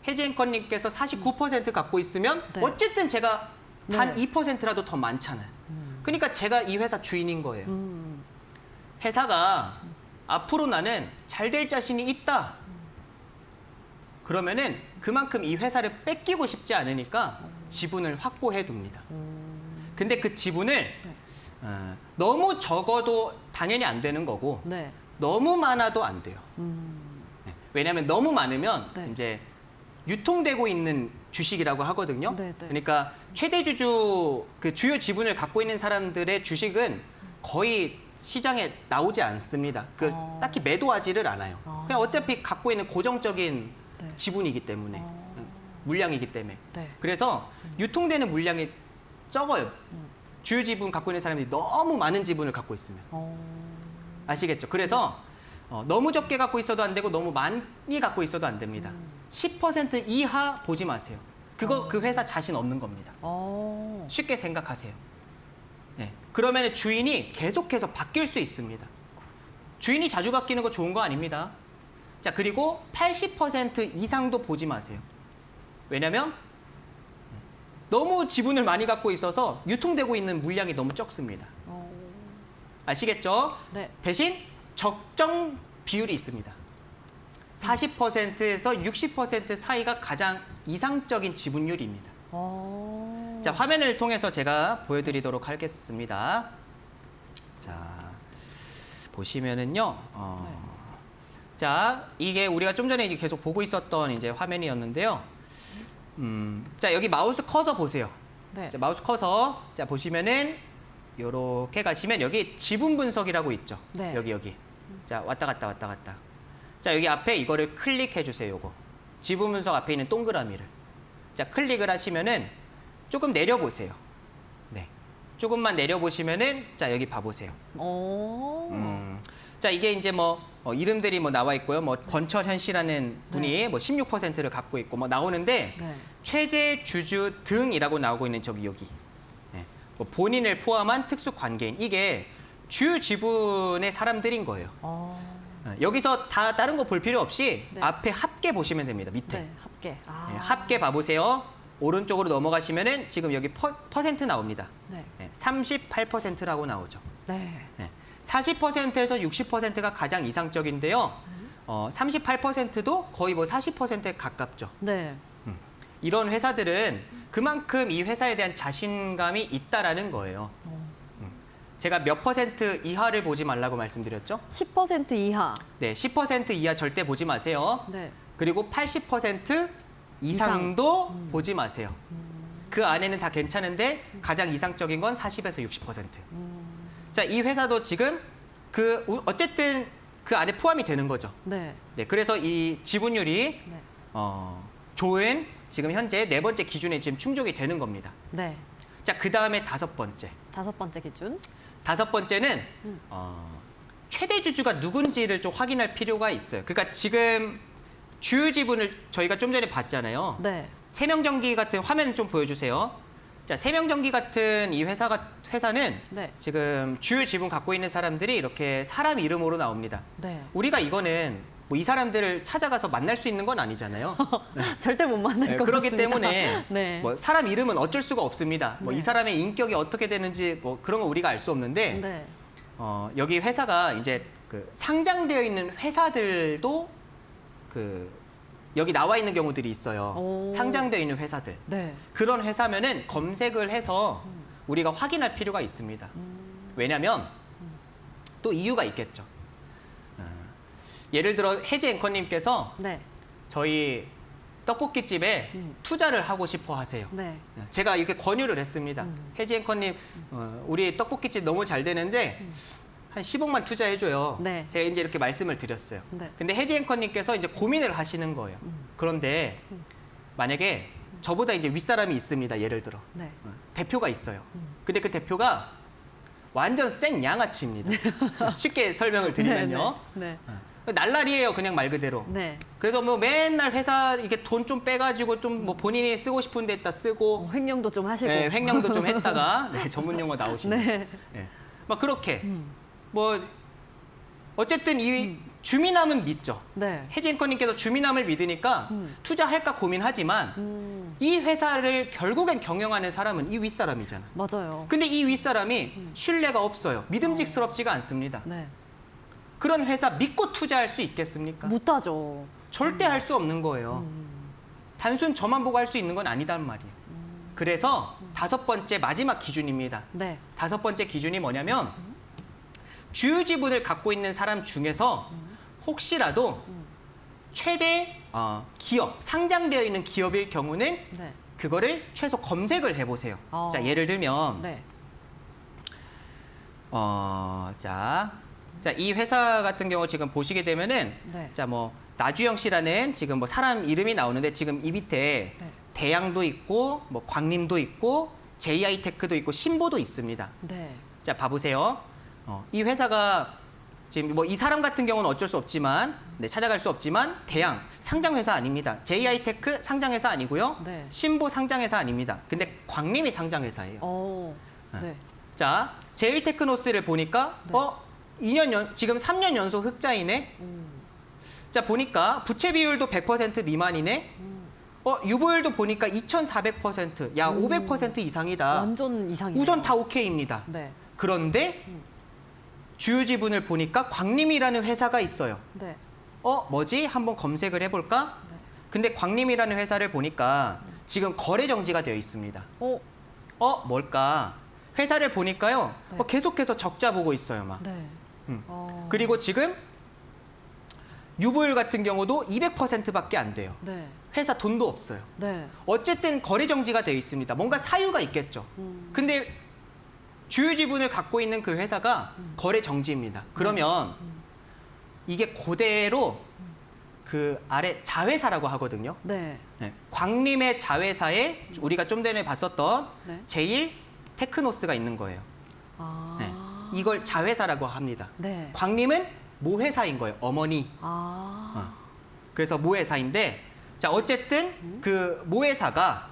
해지 앵커님께서 49% 갖고 있으면 네. 어쨌든 제가 단 네. 2%라도 더 많잖아요. 그러니까 제가 이 회사 주인인 거예요. 회사가 앞으로 나는 잘 될 자신이 있다. 그러면은 그만큼 이 회사를 뺏기고 싶지 않으니까 지분을 확보해 둡니다. 근데 그 지분을 너무 적어도 당연히 안 되는 거고 네. 너무 많아도 안 돼요. 네. 왜냐하면 너무 많으면 네. 이제 유통되고 있는 주식이라고 하거든요. 네, 네. 그러니까 최대 주주 그 주요 지분을 갖고 있는 사람들의 주식은 거의 시장에 나오지 않습니다. 딱히 매도하지를 않아요. 그냥 어차피 갖고 있는 고정적인 네. 지분이기 때문에 물량이기 때문에. 네. 그래서 유통되는 물량이 적어요. 주요 지분 갖고 있는 사람들이 너무 많은 지분을 갖고 있으면. 아시겠죠? 그래서 너무 적게 갖고 있어도 안 되고 너무 많이 갖고 있어도 안 됩니다. 10% 이하 보지 마세요. 그 회사 자신 없는 겁니다. 쉽게 생각하세요. 네. 그러면 주인이 계속해서 바뀔 수 있습니다. 주인이 자주 바뀌는 거 좋은 거 아닙니다. 자, 그리고 80% 이상도 보지 마세요. 왜냐면 너무 지분을 많이 갖고 있어서 유통되고 있는 물량이 너무 적습니다. 아시겠죠? 네. 대신 적정 비율이 있습니다. 40%에서 60% 사이가 가장 이상적인 지분율입니다. 자, 화면을 통해서 제가 보여드리도록 하겠습니다. 자, 보시면은요. 자, 이게 우리가 좀 전에 이제 계속 보고 있었던 이제 화면이었는데요. 자, 여기 마우스 커서 보세요. 네. 자, 마우스 커서 자 보시면은 요렇게 가시면 여기 지분 분석이라고 있죠. 네. 여기. 자, 왔다 갔다. 자, 여기 앞에 이거를 클릭해 주세요. 요거. 지분 분석 앞에 있는 동그라미를. 자, 클릭을 하시면은 조금 내려 보세요. 네. 조금만 내려 보시면은 자, 여기 봐 보세요. 자, 이게 이제 뭐 이름들이 뭐 나와 있고요. 뭐 권철현 씨라는 분이 네. 뭐 16%를 갖고 있고 뭐 나오는데 네. 최재 주주 등이라고 나오고 있는 여기. 네. 뭐 본인을 포함한 특수 관계인 이게 주요 지분의 사람들인 거예요. 여기서 다 다른 거 볼 필요 없이 네. 앞에 합계 보시면 됩니다. 밑에. 네. 합계. 네, 합계 봐보세요. 오른쪽으로 넘어가시면은 지금 여기 퍼센트 나옵니다. 네. 네, 38%라고 나오죠. 네. 네, 40%에서 60%가 가장 이상적인데요. 38%도 거의 뭐 40%에 가깝죠. 네. 이런 회사들은 그만큼 이 회사에 대한 자신감이 있다라는 거예요. 제가 몇 퍼센트 이하를 보지 말라고 말씀드렸죠? 10% 이하. 네, 10% 이하 절대 보지 마세요. 네. 그리고 80% 이상도 보지 마세요. 그 안에는 다 괜찮은데 가장 이상적인 건 40에서 60%. 자, 이 회사도 지금 어쨌든 그 안에 포함이 되는 거죠. 네. 네, 그래서 이 지분율이 네. 좋은 지금 현재 4번째 기준에 지금 충족이 되는 겁니다. 네. 자, 그 다음에 5번째. 5번째 기준. 5번째는 최대 주주가 누군지를 좀 확인할 필요가 있어요. 그러니까 지금 주요 지분을 저희가 좀 전에 봤잖아요. 네. 세명전기 같은 화면 좀 보여주세요. 자, 세명전기 같은 이 회사는 네. 지금 주요 지분 갖고 있는 사람들이 이렇게 사람 이름으로 나옵니다. 네. 우리가 이거는 뭐 이 사람들을 찾아가서 만날 수 있는 건 아니잖아요. 절대 못 만날 네, 것 그렇기 같습니다. 때문에 네. 뭐 사람 이름은 어쩔 수가 없습니다. 뭐 네. 이 사람의 인격이 어떻게 되는지 뭐 그런 거 우리가 알 수 없는데 네. 여기 회사가 이제 그 상장되어 있는 회사들도 여기 나와 있는 경우들이 있어요. 오. 상장되어 있는 회사들. 네. 그런 회사면은 검색을 해서 우리가 확인할 필요가 있습니다. 왜냐하면 또 이유가 있겠죠. 예를 들어 혜지 앵커님께서 네. 저희 떡볶이집에 투자를 하고 싶어 하세요. 네. 제가 이렇게 권유를 했습니다. 혜지 앵커님, 우리 떡볶이집 너무 잘 되는데 한 10억만 투자해줘요. 네. 제가 이제 이렇게 말씀을 드렸어요. 네. 근데 혜지 앵커님께서 이제 고민을 하시는 거예요. 그런데 만약에 저보다 이제 윗사람이 있습니다. 예를 들어. 네. 대표가 있어요. 근데 그 대표가 완전 생 양아치입니다. 쉽게 설명을 드리면요. 네. 날라리예요, 그냥 말 그대로. 네. 그래서 뭐 맨날 회사 이게 돈 좀 빼가지고 좀 뭐 본인이 쓰고 싶은 데다 쓰고 횡령도 좀 하시고. 네, 횡령도 좀 했다가 네, 전문 용어 나오시네요. 네. 네. 막 그렇게 뭐 어쨌든 이 주민함은 믿죠. 네. 혜지 앵커님께서 주민함을 믿으니까 투자할까 고민하지만 이 회사를 결국엔 경영하는 사람은 이 윗사람이잖아. 맞아요. 근데 이 윗사람이 신뢰가 없어요. 믿음직스럽지가 않습니다. 네. 그런 회사 믿고 투자할 수 있겠습니까? 못하죠. 절대 할 수 없는 거예요. 단순 저만 보고 할 수 있는 건 아니단 말이에요. 그래서 5번째 마지막 기준입니다. 네. 5번째 기준이 뭐냐면 주요 지분을 갖고 있는 사람 중에서 혹시라도 최대 기업, 상장되어 있는 기업일 경우는 네. 그거를 최소 검색을 해보세요. 어. 자, 예를 들면 네. 자, 이 회사 같은 경우 지금 보시게 되면은 네. 자, 뭐 나주영 씨라는 지금 뭐 사람 이름이 나오는데 지금 이 밑에 네. 대양도 있고 뭐 광림도 있고 JI테크도 있고 신보도 있습니다. 네. 자, 봐보세요. 이 회사가 지금 뭐 이 사람 같은 경우는 어쩔 수 없지만 찾아갈 수 없지만 대양 상장 회사 아닙니다. JI테크 상장 회사 아니고요. 네. 신보 상장 회사 아닙니다. 근데 광림이 상장 회사예요. 네. 자, 제일테크노스를 보니까 네. 지금 3년 연속 흑자이네. 자, 보니까 부채 비율도 100% 미만이네. 유보율도 보니까 2,400%. 야, 500% 이상이다. 완전 이상이에요. 우선 다 오케이입니다. 네. 그런데 주요 지분을 보니까 광림이라는 회사가 있어요. 네. 뭐지? 한번 검색을 해볼까? 네. 근데 광림이라는 회사를 보니까 지금 거래 정지가 되어 있습니다. 뭘까? 회사를 보니까요. 네. 계속해서 적자 보고 있어요, 막. 네. 음. 어. 그리고 지금 유보율 같은 경우도 200%밖에 안 돼요. 네. 회사 돈도 없어요. 네. 어쨌든 거래 정지가 되어 있습니다. 뭔가 사유가 있겠죠. 근데 주요 지분을 갖고 있는 그 회사가 거래 정지입니다. 그러면 이게 그대로 그 아래 자회사라고 하거든요. 네. 네. 광림의 자회사에 우리가 좀 전에 봤었던 네. 제일 테크노스가 있는 거예요. 아. 네. 이걸 자회사라고 합니다. 네. 광림은 모회사인 거예요. 어머니. 아. 그래서 모회사인데 자, 어쨌든 그 모회사가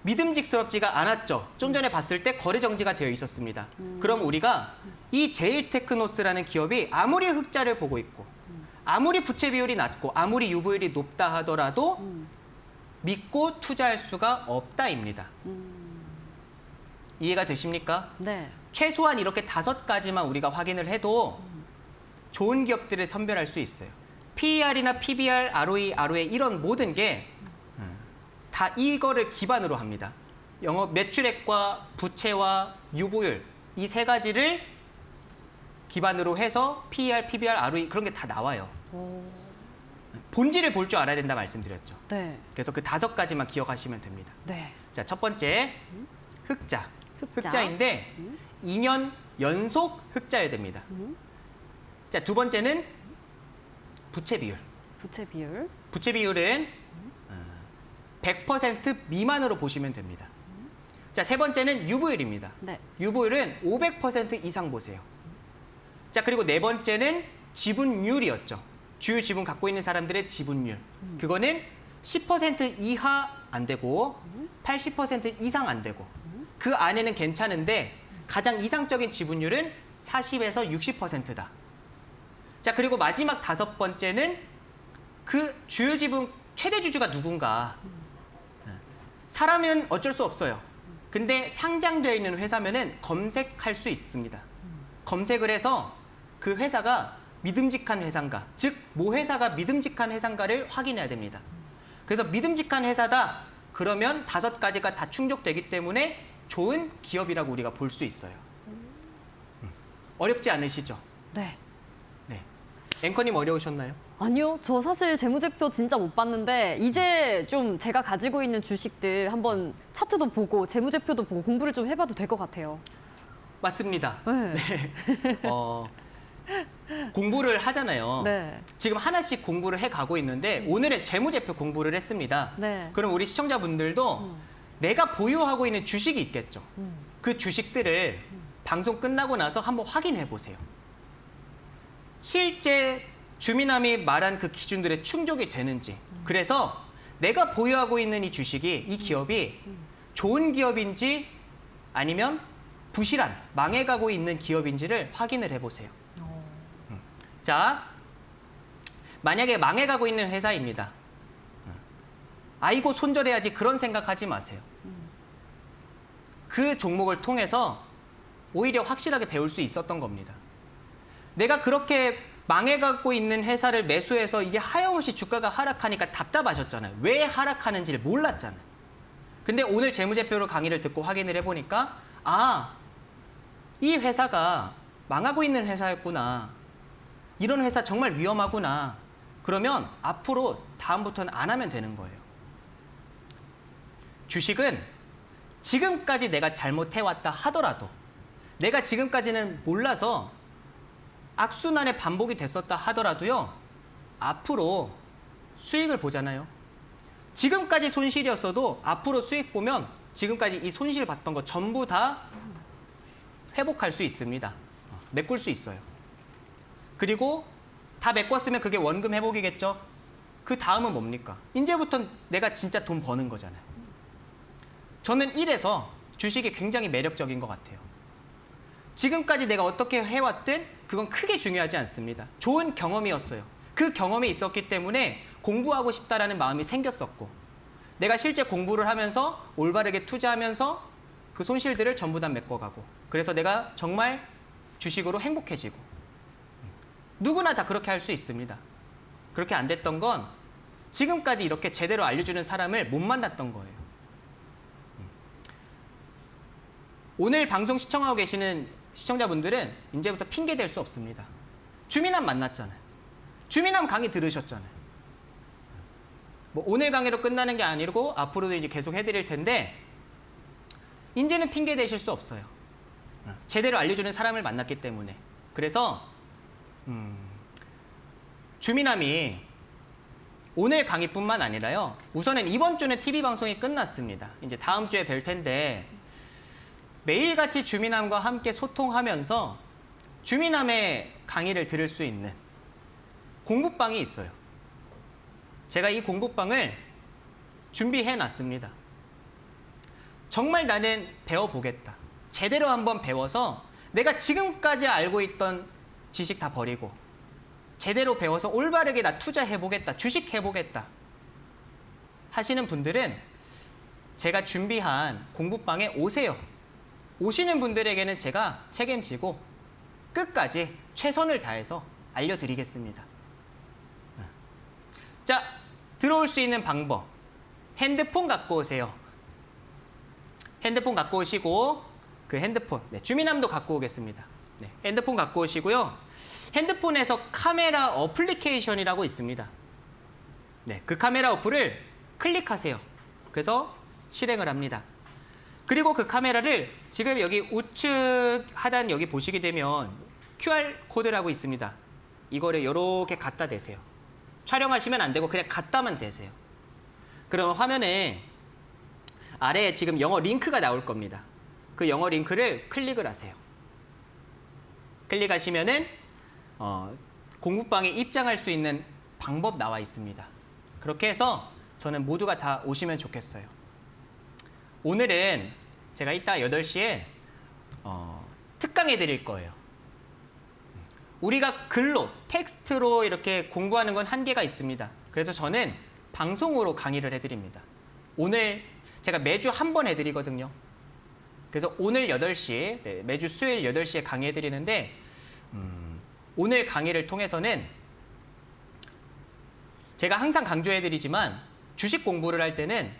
믿음직스럽지가 않았죠. 좀 전에 봤을 때 거래 정지가 되어 있었습니다. 그럼 우리가 이 제일테크노스라는 기업이 아무리 흑자를 보고 있고 아무리 부채 비율이 낮고 아무리 유보율이 높다 하더라도 믿고 투자할 수가 없다입니다. 이해가 되십니까? 네. 최소한 이렇게 5가지만 우리가 확인을 해도 좋은 기업들을 선별할 수 있어요. PER이나 PBR, ROE, ROA 이런 모든 게 다 이거를 기반으로 합니다. 영업 매출액과 부채와 유보율 이 3가지를 기반으로 해서 PER, PBR, ROE 그런 게 다 나와요. 오. 본질을 볼 줄 알아야 된다 말씀드렸죠. 네. 그래서 그 5가지만 기억하시면 됩니다. 네. 자, 첫 번째 흑자. 흑자. 흑자인데 2년 연속 흑자여야 됩니다. 자, 두 번째는 부채 비율. 부채 비율. 부채 비율은 100% 미만으로 보시면 됩니다. 자, 세 번째는 유보율입니다. 네. 유보율은 500% 이상 보세요. 자, 그리고 네 번째는 지분율이었죠. 주요 지분 갖고 있는 사람들의 지분율. 그거는 10% 이하 안 되고 80% 이상 안 되고 그 안에는 괜찮은데 가장 이상적인 지분율은 40에서 60%다. 자, 그리고 마지막 5번째는 그 주요 지분 최대 주주가 누군가. 사람은 어쩔 수 없어요. 근데 상장되어 있는 회사면은 검색할 수 있습니다. 검색을 해서 그 회사가 믿음직한 회사인가, 즉 모회사가 믿음직한 회사인가를 확인해야 됩니다. 그래서 믿음직한 회사다. 그러면 5가지가 다 충족되기 때문에 좋은 기업이라고 우리가 볼 수 있어요. 어렵지 않으시죠? 네. 네. 앵커님 어려우셨나요? 아니요. 저 사실 재무제표 진짜 못 봤는데 이제 좀 제가 가지고 있는 주식들 한번 차트도 보고 재무제표도 보고 공부를 좀 해봐도 될 것 같아요. 맞습니다. 네. 공부를 하잖아요. 네. 지금 하나씩 공부를 해가고 있는데 오늘은 재무제표 공부를 했습니다. 네. 그럼 우리 시청자분들도 내가 보유하고 있는 주식이 있겠죠. 그 주식들을 방송 끝나고 나서 한번 확인해 보세요. 실제 주민함이 말한 그 기준들에 충족이 되는지. 그래서 내가 보유하고 있는 이 주식이, 이 기업이 좋은 기업인지 아니면 부실한, 망해가고 있는 기업인지를 확인을 해보세요. 자, 만약에 망해가고 있는 회사입니다. 아이고 손절해야지 그런 생각하지 마세요. 그 종목을 통해서 오히려 확실하게 배울 수 있었던 겁니다. 내가 그렇게 망해가고 있는 회사를 매수해서 이게 하염없이 주가가 하락하니까 답답하셨잖아요. 왜 하락하는지를 몰랐잖아요. 근데 오늘 재무제표로 강의를 듣고 확인을 해보니까 이 회사가 망하고 있는 회사였구나. 이런 회사 정말 위험하구나. 그러면 앞으로 다음부터는 안 하면 되는 거예요. 주식은 지금까지 내가 잘못해왔다 하더라도 내가 지금까지는 몰라서 악순환의 반복이 됐었다 하더라도요. 앞으로 수익을 보잖아요. 지금까지 손실이었어도 앞으로 수익 보면 지금까지 이 손실 봤던 거 전부 다 회복할 수 있습니다. 메꿀 수 있어요. 그리고 다 메꿨으면 그게 원금 회복이겠죠. 그 다음은 뭡니까? 이제부터는 내가 진짜 돈 버는 거잖아요. 저는 이래서 주식이 굉장히 매력적인 것 같아요. 지금까지 내가 어떻게 해왔든 그건 크게 중요하지 않습니다. 좋은 경험이었어요. 그 경험이 있었기 때문에 공부하고 싶다라는 마음이 생겼었고 내가 실제 공부를 하면서 올바르게 투자하면서 그 손실들을 전부 다 메꿔가고 그래서 내가 정말 주식으로 행복해지고 누구나 다 그렇게 할 수 있습니다. 그렇게 안 됐던 건 지금까지 이렇게 제대로 알려주는 사람을 못 만났던 거예요. 오늘 방송 시청하고 계시는 시청자분들은 이제부터 핑계 댈 수 없습니다. 주민함 만났잖아요. 주민함 강의 들으셨잖아요. 뭐 오늘 강의로 끝나는 게 아니고 앞으로도 이제 계속 해드릴 텐데 이제는 핑계 대실 수 없어요. 제대로 알려주는 사람을 만났기 때문에. 그래서 주민함이 오늘 강의뿐만 아니라요. 우선은 이번 주는 TV 방송이 끝났습니다. 이제 다음 주에 뵐 텐데 매일같이 주민함과 함께 소통하면서 주민함의 강의를 들을 수 있는 공부방이 있어요. 제가 이 공부방을 준비해 놨습니다. 정말 나는 배워보겠다. 제대로 한번 배워서 내가 지금까지 알고 있던 지식 다 버리고 제대로 배워서 올바르게 나 투자해보겠다. 주식해보겠다. 하시는 분들은 제가 준비한 공부방에 오세요. 오시는 분들에게는 제가 책임지고 끝까지 최선을 다해서 알려드리겠습니다. 자, 들어올 수 있는 방법. 핸드폰 갖고 오세요. 핸드폰 갖고 오시고 그 핸드폰, 주민함도 갖고 오겠습니다. 핸드폰 갖고 오시고요. 핸드폰에서 카메라 어플리케이션이라고 있습니다. 그 카메라 어플을 클릭하세요. 그래서 실행을 합니다. 그리고 그 카메라를 지금 여기 우측 하단 여기 보시게 되면 QR 코드라고 있습니다. 이거를 이렇게 갖다 대세요. 촬영하시면 안 되고 그냥 갖다만 대세요. 그러면 화면에 아래에 지금 영어 링크가 나올 겁니다. 그 영어 링크를 클릭을 하세요. 클릭하시면은 공부방에 입장할 수 있는 방법 나와 있습니다. 그렇게 해서 저는 모두가 다 오시면 좋겠어요. 오늘은 제가 이따 8시에 특강해 드릴 거예요. 우리가 글로, 텍스트로 이렇게 공부하는 건 한계가 있습니다. 그래서 저는 방송으로 강의를 해드립니다. 오늘 제가 매주 한 번 해드리거든요. 그래서 오늘 8시에, 매주 수요일 8시에 강의해 드리는데 오늘 강의를 통해서는 제가 항상 강조해 드리지만 주식 공부를 할 때는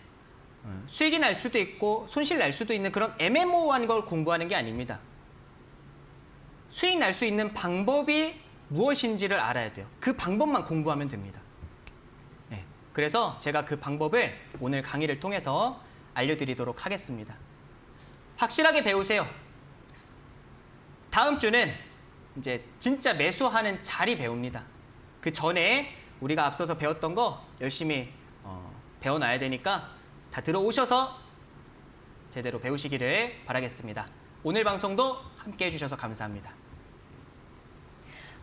수익이 날 수도 있고 손실 날 수도 있는 그런 애매모호한 걸 공부하는 게 아닙니다. 수익 날 수 있는 방법이 무엇인지를 알아야 돼요. 그 방법만 공부하면 됩니다. 그래서 제가 그 방법을 오늘 강의를 통해서 알려드리도록 하겠습니다. 확실하게 배우세요. 다음 주는 이제 진짜 매수하는 자리 배웁니다. 그 전에 우리가 앞서서 배웠던 거 열심히 배워놔야 되니까 다 들어오셔서 제대로 배우시기를 바라겠습니다. 오늘 방송도 함께 해주셔서 감사합니다.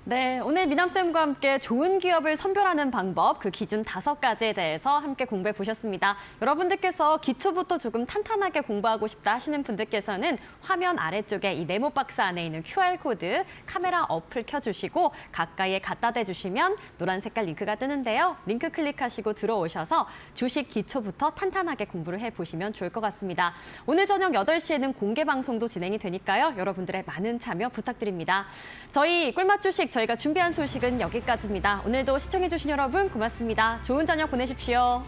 네, 오늘 미남쌤과 함께 좋은 기업을 선별하는 방법, 그 기준 5가지에 대해서 함께 공부해 보셨습니다. 여러분들께서 기초부터 조금 탄탄하게 공부하고 싶다 하시는 분들께서는 화면 아래쪽에 이 네모 박스 안에 있는 QR코드, 카메라 어플 켜주시고 가까이에 갖다 대주시면 노란 색깔 링크가 뜨는데요. 링크 클릭하시고 들어오셔서 주식 기초부터 탄탄하게 공부를 해보시면 좋을 것 같습니다. 오늘 저녁 8시에는 공개 방송도 진행이 되니까요. 여러분들의 많은 참여 부탁드립니다. 저희 꿀맛 주식 저희가 준비한 소식은 여기까지입니다. 오늘도 시청해주신 여러분 고맙습니다. 좋은 저녁 보내십시오.